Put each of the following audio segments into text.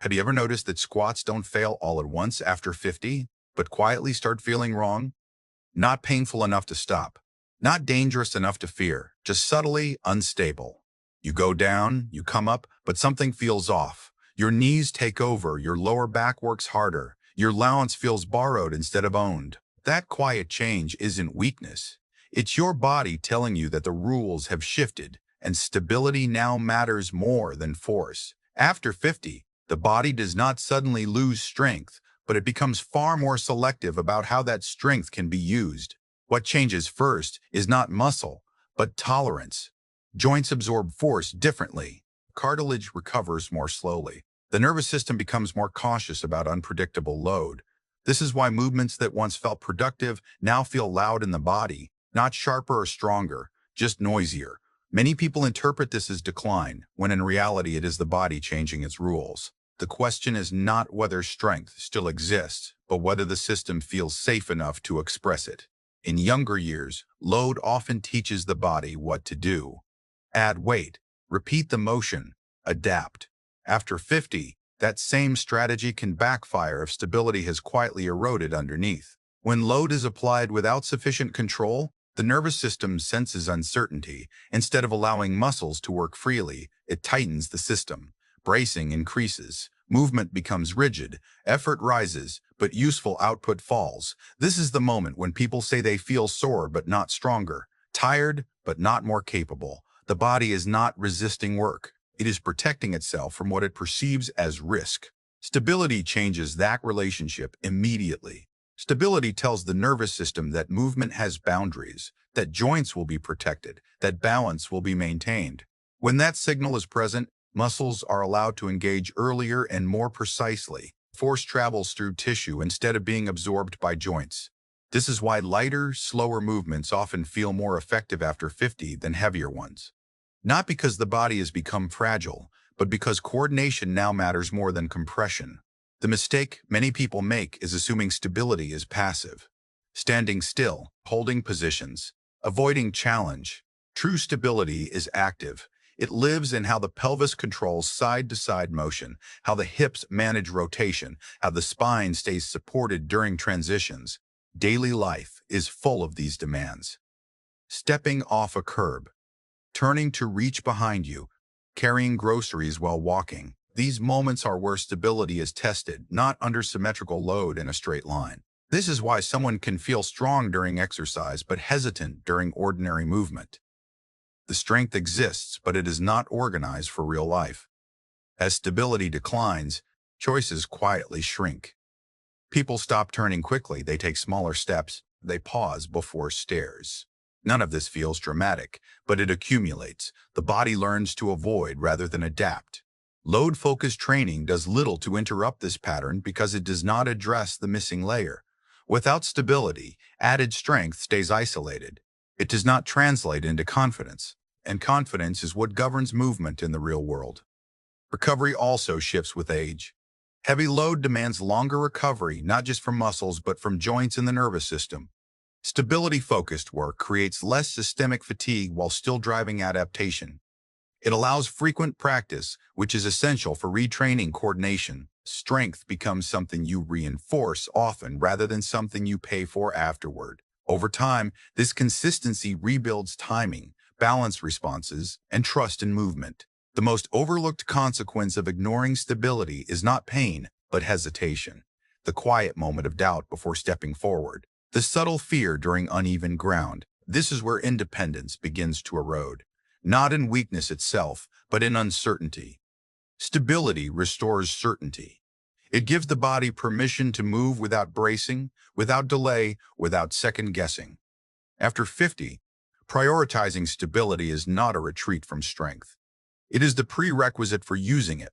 Have you ever noticed that squats don't fail all at once after 50, but quietly start feeling wrong? Not painful enough to stop. Not dangerous enough to fear, just subtly unstable. You go down, you come up, but something feels off. Your knees take over, your lower back works harder, your allowance feels borrowed instead of owned. That quiet change isn't weakness. It's your body telling you that the rules have shifted, and stability now matters more than force. After 50, the body does not suddenly lose strength, but it becomes far more selective about how that strength can be used. What changes first is not muscle, but tolerance. Joints absorb force differently. Cartilage recovers more slowly. The nervous system becomes more cautious about unpredictable load. This is why movements that once felt productive now feel loud in the body, not sharper or stronger, just noisier. Many people interpret this as decline, when in reality it is the body changing its rules. The question is not whether strength still exists, but whether the system feels safe enough to express it. In younger years, load often teaches the body what to do. Add weight, repeat the motion, adapt. After 50, that same strategy can backfire if stability has quietly eroded underneath. When load is applied without sufficient control, the nervous system senses uncertainty. Instead of allowing muscles to work freely, it tightens the system. Bracing increases, movement becomes rigid, effort rises, but useful output falls. This is the moment when people say they feel sore but not stronger, tired but not more capable. The body is not resisting work. It is protecting itself from what it perceives as risk. Stability changes that relationship immediately. Stability tells the nervous system that movement has boundaries, that joints will be protected, that balance will be maintained. When that signal is present, muscles are allowed to engage earlier and more precisely. Force travels through tissue instead of being absorbed by joints. This is why lighter, slower movements often feel more effective after 50 than heavier ones. Not because the body has become fragile, but because coordination now matters more than compression. The mistake many people make is assuming stability is passive. Standing still, holding positions, avoiding challenge. True stability is active. It lives in how the pelvis controls side-to-side motion, how the hips manage rotation, how the spine stays supported during transitions. Daily life is full of these demands. Stepping off a curb, turning to reach behind you, carrying groceries while walking. These moments are where stability is tested, not under symmetrical load in a straight line. This is why someone can feel strong during exercise but hesitant during ordinary movement. The strength exists, but it is not organized for real life. As stability declines, choices quietly shrink. People stop turning quickly, they take smaller steps, they pause before stairs. None of this feels dramatic, but it accumulates. The body learns to avoid rather than adapt. Load-focused training does little to interrupt this pattern because it does not address the missing layer. Without stability, added strength stays isolated. It does not translate into confidence, and confidence is what governs movement in the real world. Recovery also shifts with age. Heavy load demands longer recovery, not just from muscles, but from joints and the nervous system. Stability-focused work creates less systemic fatigue while still driving adaptation. It allows frequent practice, which is essential for retraining coordination. Strength becomes something you reinforce often rather than something you pay for afterward. Over time, this consistency rebuilds timing, balance responses, and trust in movement. The most overlooked consequence of ignoring stability is not pain, but hesitation. The quiet moment of doubt before stepping forward. The subtle fear during uneven ground. This is where independence begins to erode. Not in weakness itself, but in uncertainty. Stability restores certainty. It gives the body permission to move without bracing, without delay, without second-guessing. After 50, prioritizing stability is not a retreat from strength. It is the prerequisite for using it.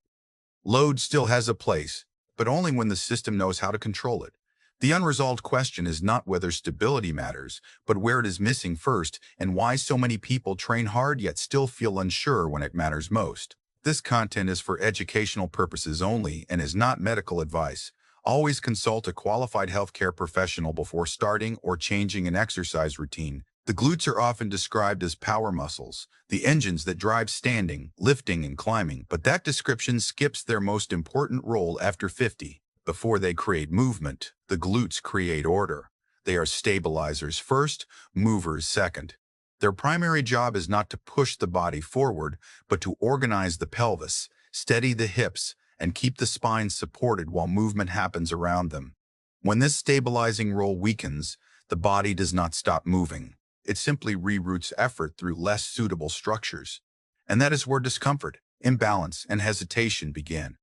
Load still has a place, but only when the system knows how to control it. The unresolved question is not whether stability matters, but where it is missing first and why so many people train hard yet still feel unsure when it matters most. This content is for educational purposes only and is not medical advice. Always consult a qualified healthcare professional before starting or changing an exercise routine. The glutes are often described as power muscles, the engines that drive standing, lifting, and climbing, but that description skips their most important role after 50. Before they create movement, the glutes create order. They are stabilizers first, movers second. Their primary job is not to push the body forward, but to organize the pelvis, steady the hips, and keep the spine supported while movement happens around them. When this stabilizing role weakens, the body does not stop moving. It simply reroutes effort through less suitable structures. And that is where discomfort, imbalance, and hesitation begin.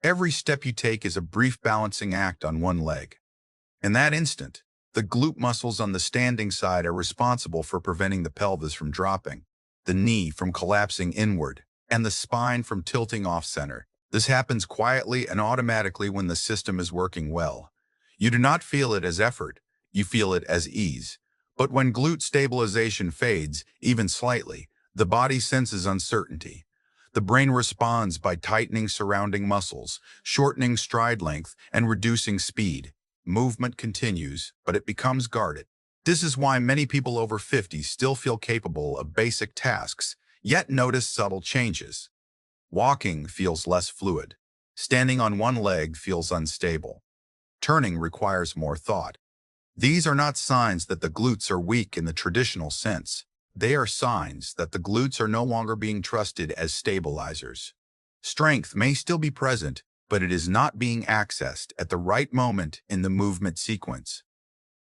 Every step you take is a brief balancing act on one leg. In that instant, the glute muscles on the standing side are responsible for preventing the pelvis from dropping, the knee from collapsing inward, and the spine from tilting off-center. This happens quietly and automatically when the system is working well. You do not feel it as effort, you feel it as ease. But when glute stabilization fades, even slightly, the body senses uncertainty. The brain responds by tightening surrounding muscles, shortening stride length, and reducing speed. Movement continues, but it becomes guarded. This is why many people over 50 still feel capable of basic tasks, yet notice subtle changes. Walking feels less fluid. Standing on one leg feels unstable. Turning requires more thought. These are not signs that the glutes are weak in the traditional sense. They are signs that the glutes are no longer being trusted as stabilizers. Strength may still be present, but it is not being accessed at the right moment in the movement sequence.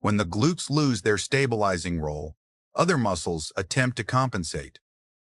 When the glutes lose their stabilizing role, other muscles attempt to compensate.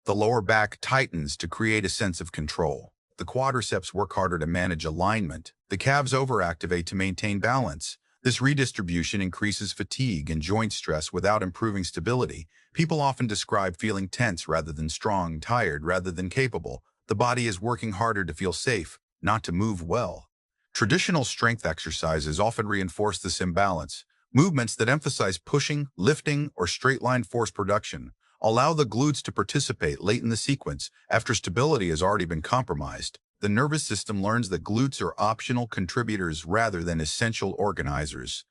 The lower back tightens to create a sense of control. The quadriceps work harder to manage alignment. The calves overactivate to maintain balance. This redistribution increases fatigue and joint stress without improving stability. People often describe feeling tense rather than strong, tired rather than capable. The body is working harder to feel safe, not to move well. Traditional strength exercises often reinforce this imbalance. Movements that emphasize pushing, lifting, or straight-line force production allow the glutes to participate late in the sequence after stability has already been compromised. The nervous system learns that glutes are optional contributors rather than essential organizers.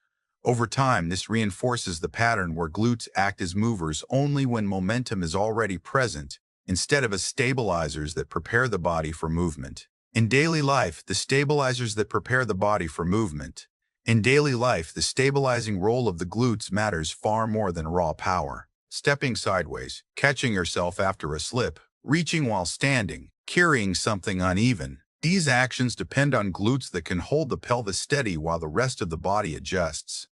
Over time, this reinforces the pattern where glutes act as movers only when momentum is already present, instead of as stabilizers that prepare the body for movement. In daily life, the stabilizing role of the glutes matters far more than raw power. Stepping sideways, catching yourself after a slip, reaching while standing, carrying something uneven. These actions depend on glutes that can hold the pelvis steady while the rest of the body adjusts.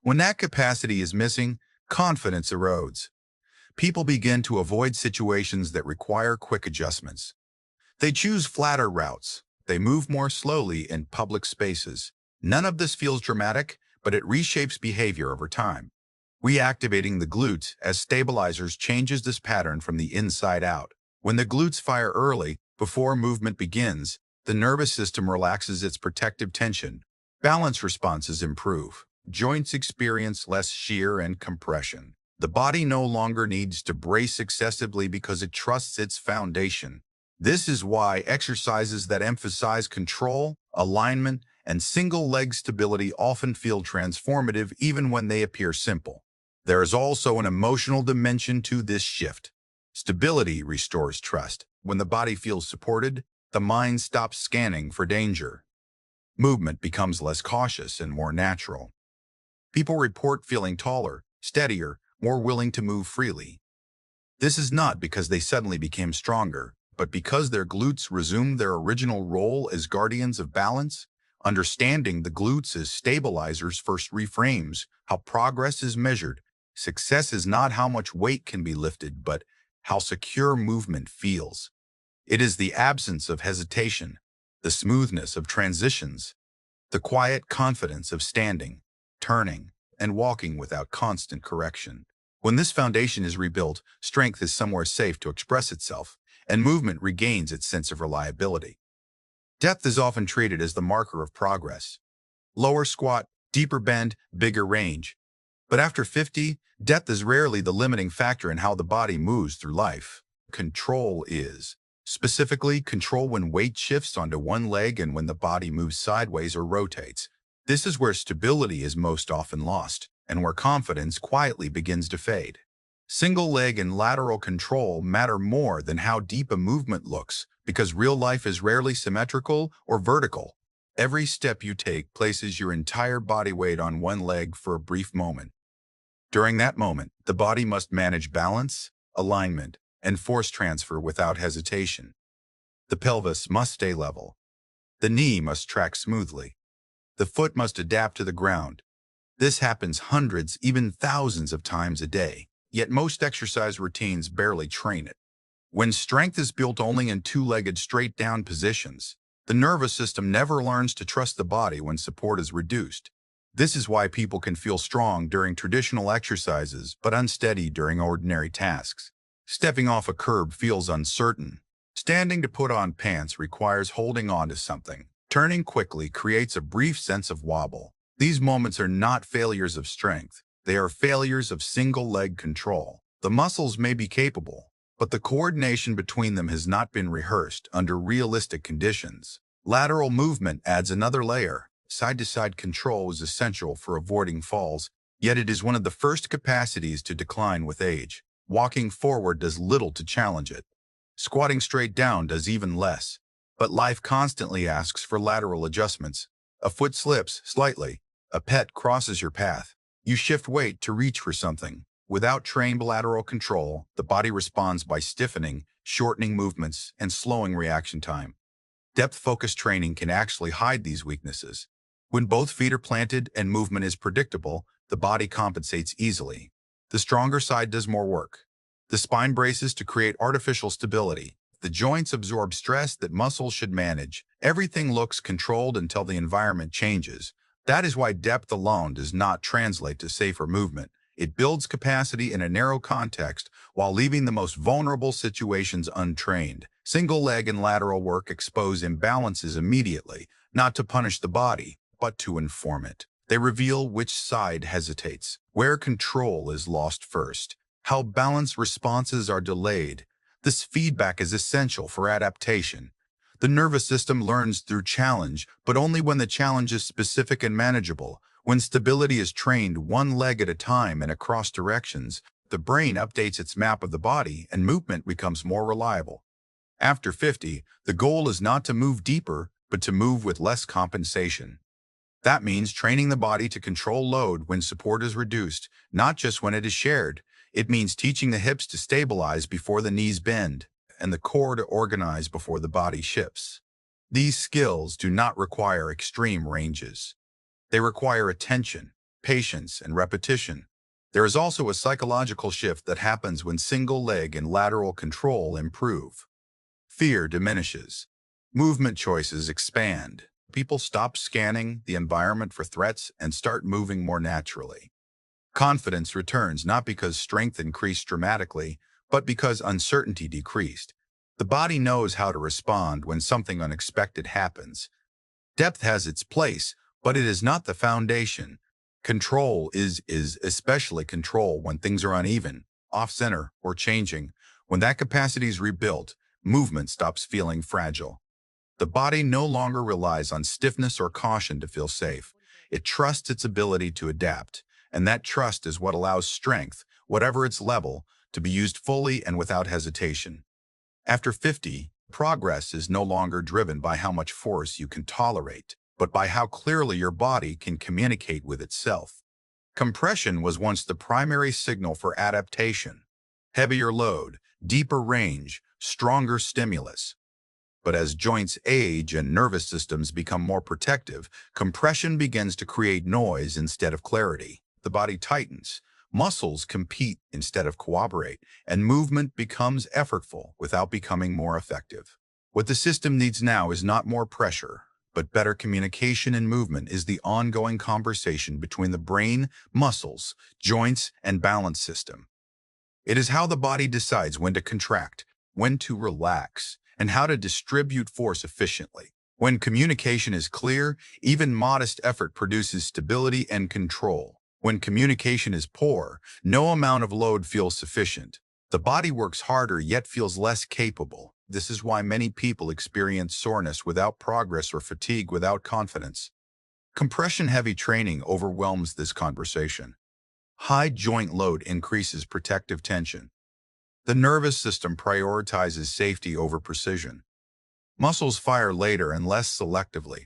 When that capacity is missing, confidence erodes. People begin to avoid situations that require quick adjustments. They choose flatter routes. They move more slowly in public spaces. None of this feels dramatic, but it reshapes behavior over time. Reactivating the glutes as stabilizers changes this pattern from the inside out. When the glutes fire early, before movement begins, the nervous system relaxes its protective tension. Balance responses improve. Joints experience less shear and compression. The body no longer needs to brace excessively because it trusts its foundation. This is why exercises that emphasize control, alignment, and single-leg stability often feel transformative even when they appear simple. There is also an emotional dimension to this shift. Stability restores trust. When the body feels supported, the mind stops scanning for danger. Movement becomes less cautious and more natural. People report feeling taller, steadier, more willing to move freely. This is not because they suddenly became stronger, but because their glutes resumed their original role as guardians of balance. Understanding the glutes as stabilizers first reframes how progress is measured. Success is not how much weight can be lifted, but how secure movement feels. It is the absence of hesitation, the smoothness of transitions, the quiet confidence of standing, turning, and walking without constant correction. When this foundation is rebuilt, strength is somewhere safe to express itself, and movement regains its sense of reliability. Depth is often treated as the marker of progress. Lower squat, deeper bend, bigger range. But after 50, depth is rarely the limiting factor in how the body moves through life. Control is. Specifically, control when weight shifts onto one leg and when the body moves sideways or rotates. This is where stability is most often lost. and where confidence quietly begins to fade. Single leg and lateral control matter more than how deep a movement looks because real life is rarely symmetrical or vertical. Every step you take places your entire body weight on one leg for a brief moment. During that moment, the body must manage balance, alignment, and force transfer without hesitation. The pelvis must stay level. The knee must track smoothly. The foot must adapt to the ground. This happens hundreds, even thousands of times a day, yet most exercise routines barely train it. When strength is built only in two-legged straight-down positions, the nervous system never learns to trust the body when support is reduced. This is why people can feel strong during traditional exercises but unsteady during ordinary tasks. Stepping off a curb feels uncertain. Standing to put on pants requires holding on to something. Turning quickly creates a brief sense of wobble. These moments are not failures of strength. They are failures of single-leg control. The muscles may be capable, but the coordination between them has not been rehearsed under realistic conditions. Lateral movement adds another layer. Side-to-side control is essential for avoiding falls, yet it is one of the first capacities to decline with age. Walking forward does little to challenge it. Squatting straight down does even less. But life constantly asks for lateral adjustments. A foot slips slightly. A pet crosses your path. You shift weight to reach for something. Without trained lateral control, the body responds by stiffening, shortening movements, and slowing reaction time. Depth-focused training can actually hide these weaknesses. When both feet are planted and movement is predictable, the body compensates easily. The stronger side does more work. The spine braces to create artificial stability. The joints absorb stress that muscles should manage. Everything looks controlled until the environment changes. That is why depth alone does not translate to safer movement. It builds capacity in a narrow context while leaving the most vulnerable situations untrained. Single leg and lateral work expose imbalances immediately, not to punish the body, but to inform it. They reveal which side hesitates, where control is lost first, how balance responses are delayed. This feedback is essential for adaptation. The nervous system learns through challenge, but only when the challenge is specific and manageable. When stability is trained one leg at a time and across directions, the brain updates its map of the body and movement becomes more reliable. After 50, the goal is not to move deeper, but to move with less compensation. That means training the body to control load when support is reduced, not just when it is shared. It means teaching the hips to stabilize before the knees bend, and the core to organize before the body shifts. These skills do not require extreme ranges. They require attention, patience, and repetition. There is also a psychological shift that happens when single leg and lateral control improve. Fear diminishes. Movement choices expand. People stop scanning the environment for threats and start moving more naturally. Confidence returns not because strength increased dramatically, but because uncertainty decreased. The body knows how to respond when something unexpected happens. Depth has its place, but it is not the foundation. Control is especially control when things are uneven, off-center, or changing. When that capacity is rebuilt, movement stops feeling fragile. The body no longer relies on stiffness or caution to feel safe. It trusts its ability to adapt, and that trust is what allows strength, whatever its level, to be used fully and without hesitation. After 50, progress is no longer driven by how much force you can tolerate, but by how clearly your body can communicate with itself. Compression was once the primary signal for adaptation. Heavier load, deeper range, stronger stimulus. But as joints age and nervous systems become more protective, compression begins to create noise instead of clarity. The body tightens, muscles compete instead of cooperate, and movement becomes effortful without becoming more effective. What the system needs now is not more pressure, but better communication and movement is the ongoing conversation between the brain, muscles, joints, and balance system. It is how the body decides when to contract, when to relax, and how to distribute force efficiently. When communication is clear, even modest effort produces stability and control. When communication is poor, no amount of load feels sufficient. The body works harder yet feels less capable. This is why many people experience soreness without progress or fatigue without confidence. Compression-heavy training overwhelms this conversation. High joint load increases protective tension. The nervous system prioritizes safety over precision. Muscles fire later and less selectively.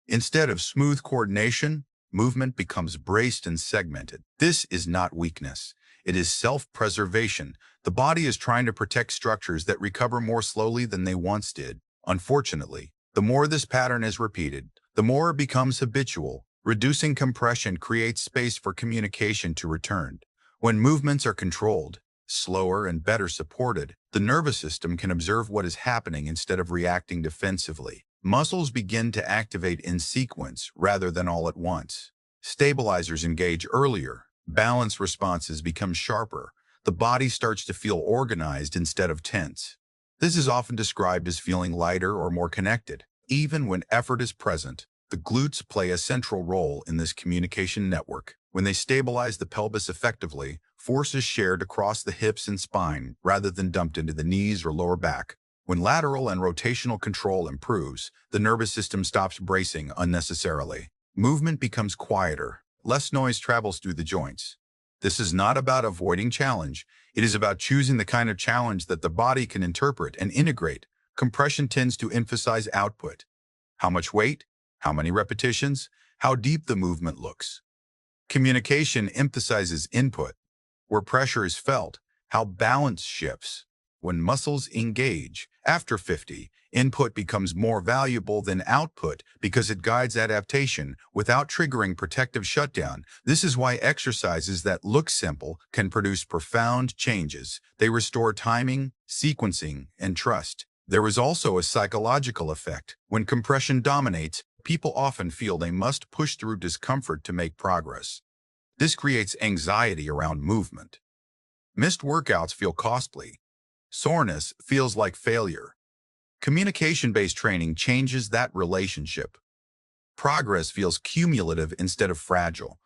Instead of smooth coordination, movement becomes braced and segmented. This is not weakness. It is self-preservation. The body is trying to protect structures that recover more slowly than they once did. Unfortunately, the more this pattern is repeated, the more it becomes habitual. Reducing compression creates space for communication to return. When movements are controlled, slower and better supported, the nervous system can observe what is happening instead of reacting defensively. Muscles begin to activate in sequence rather than all at once. Stabilizers engage earlier. Balance responses become sharper. The body starts to feel organized instead of tense. This is often described as feeling lighter or more connected. Even when effort is present, the glutes play a central role in this communication network. When they stabilize the pelvis effectively, force is shared across the hips and spine rather than dumped into the knees or lower back. When lateral and rotational control improves, the nervous system stops bracing unnecessarily. Movement becomes quieter. Less noise travels through the joints. This is not about avoiding challenge. It is about choosing the kind of challenge that the body can interpret and integrate. Compression tends to emphasize output. How much weight? How many repetitions? How deep the movement looks. Communication emphasizes input, where pressure is felt, how balance shifts. When muscles engage, after 50, input becomes more valuable than output because it guides adaptation without triggering protective shutdown. This is why exercises that look simple can produce profound changes. They restore timing, sequencing, and trust. There is also a psychological effect. When compression dominates, people often feel they must push through discomfort to make progress. This creates anxiety around movement. Missed workouts feel costly. Soreness feels like failure. Communication-based training changes that relationship. Progress feels cumulative instead of fragile.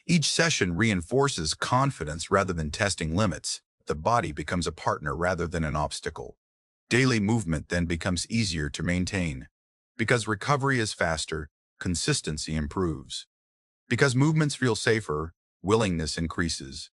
Each session reinforces confidence rather than testing limits. The body becomes a partner rather than an obstacle. Daily movement then becomes easier to maintain. Because recovery is faster, consistency improves. Because movements feel safer, willingness increases.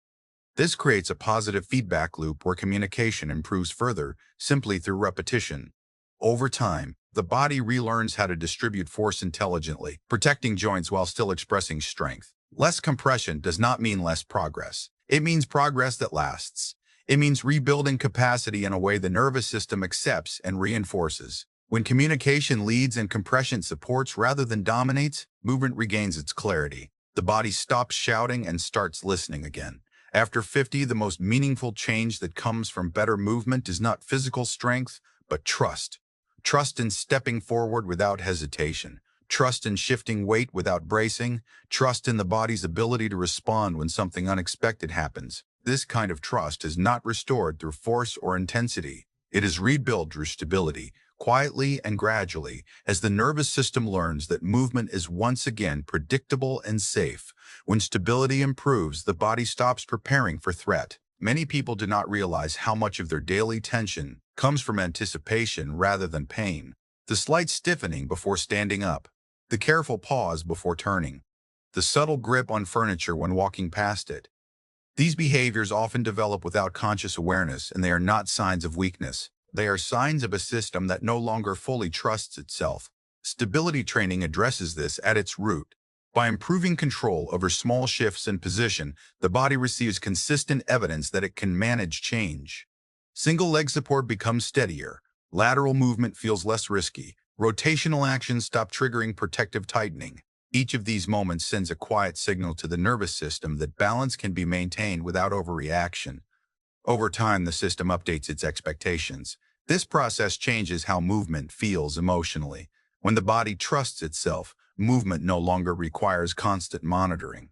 This creates a positive feedback loop where communication improves further simply through repetition. Over time, the body relearns how to distribute force intelligently, protecting joints while still expressing strength. Less compression does not mean less progress. It means progress that lasts. It means rebuilding capacity in a way the nervous system accepts and reinforces. When communication leads and compression supports rather than dominates, movement regains its clarity. The body stops shouting and starts listening again. After 50, the most meaningful change that comes from better movement is not physical strength, but trust. Trust in stepping forward without hesitation. Trust in shifting weight without bracing. Trust in the body's ability to respond when something unexpected happens. This kind of trust is not restored through force or intensity. It is rebuilt through stability, quietly and gradually, as the nervous system learns that movement is once again predictable and safe. When stability improves, the body stops preparing for threat. Many people do not realize how much of their daily tension comes from anticipation rather than pain. The slight stiffening before standing up, the careful pause before turning, the subtle grip on furniture when walking past it. These behaviors often develop without conscious awareness, and they are not signs of weakness. They are signs of a system that no longer fully trusts itself. Stability training addresses this at its root. By improving control over small shifts in position, the body receives consistent evidence that it can manage change. Single leg support becomes steadier. Lateral movement feels less risky. Rotational actions stop triggering protective tightening. Each of these moments sends a quiet signal to the nervous system that balance can be maintained without overreaction. Over time, the system updates its expectations. This process changes how movement feels emotionally. When the body trusts itself, movement no longer requires constant monitoring.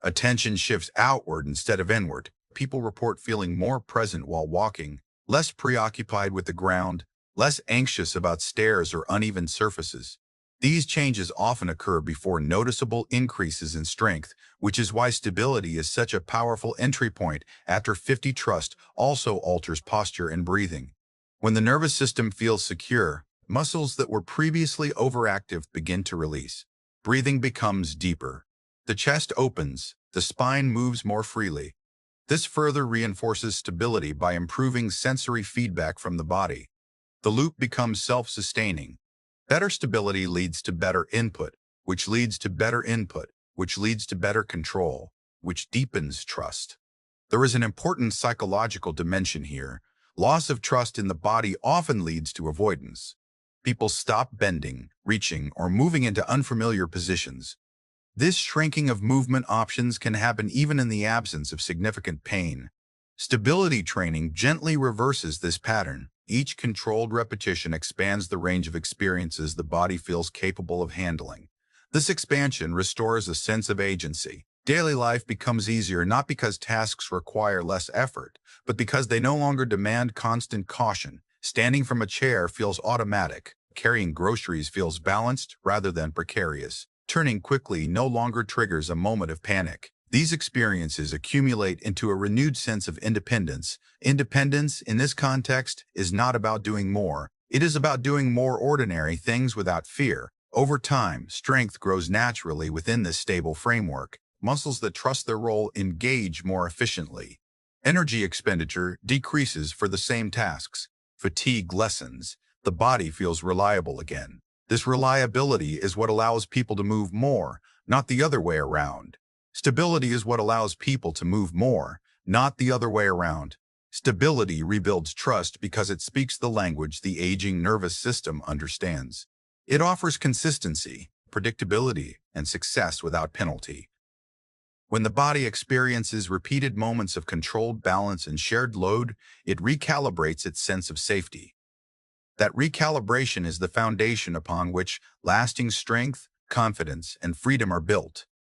Attention shifts outward instead of inward. People report feeling more present while walking, less preoccupied with the ground, less anxious about stairs or uneven surfaces. These changes often occur before noticeable increases in strength, which is why stability is such a powerful entry point. After 50, trust also alters posture and breathing. When the nervous system feels secure, muscles that were previously overactive begin to release. Breathing becomes deeper. The chest opens, the spine moves more freely. This further reinforces stability by improving sensory feedback from the body. The loop becomes self-sustaining. Better stability leads to better input, which leads to better input, which leads to better control, which deepens trust. There is an important psychological dimension here. Loss of trust in the body often leads to avoidance. People stop bending, reaching, or moving into unfamiliar positions. This shrinking of movement options can happen even in the absence of significant pain. Stability training gently reverses this pattern. Each controlled repetition expands the range of experiences the body feels capable of handling. This expansion restores a sense of agency. Daily life becomes easier not because tasks require less effort, but because they no longer demand constant caution. Standing from a chair feels automatic. Carrying groceries feels balanced rather than precarious. Turning quickly no longer triggers a moment of panic. These experiences accumulate into a renewed sense of independence. Independence, in this context, is not about doing more. It is about doing more ordinary things without fear. Over time, strength grows naturally within this stable framework. Muscles that trust their role engage more efficiently. Energy expenditure decreases for the same tasks. Fatigue lessens. The body feels reliable again. This reliability is what allows people to move more, not the other way around. Stability is what allows people to move more, not the other way around. Stability rebuilds trust because it speaks the language the aging nervous system understands. It offers consistency, predictability, and success without penalty. When the body experiences repeated moments of controlled balance and shared load, it recalibrates its sense of safety. That recalibration is the foundation upon which lasting strength, confidence, and freedom are built.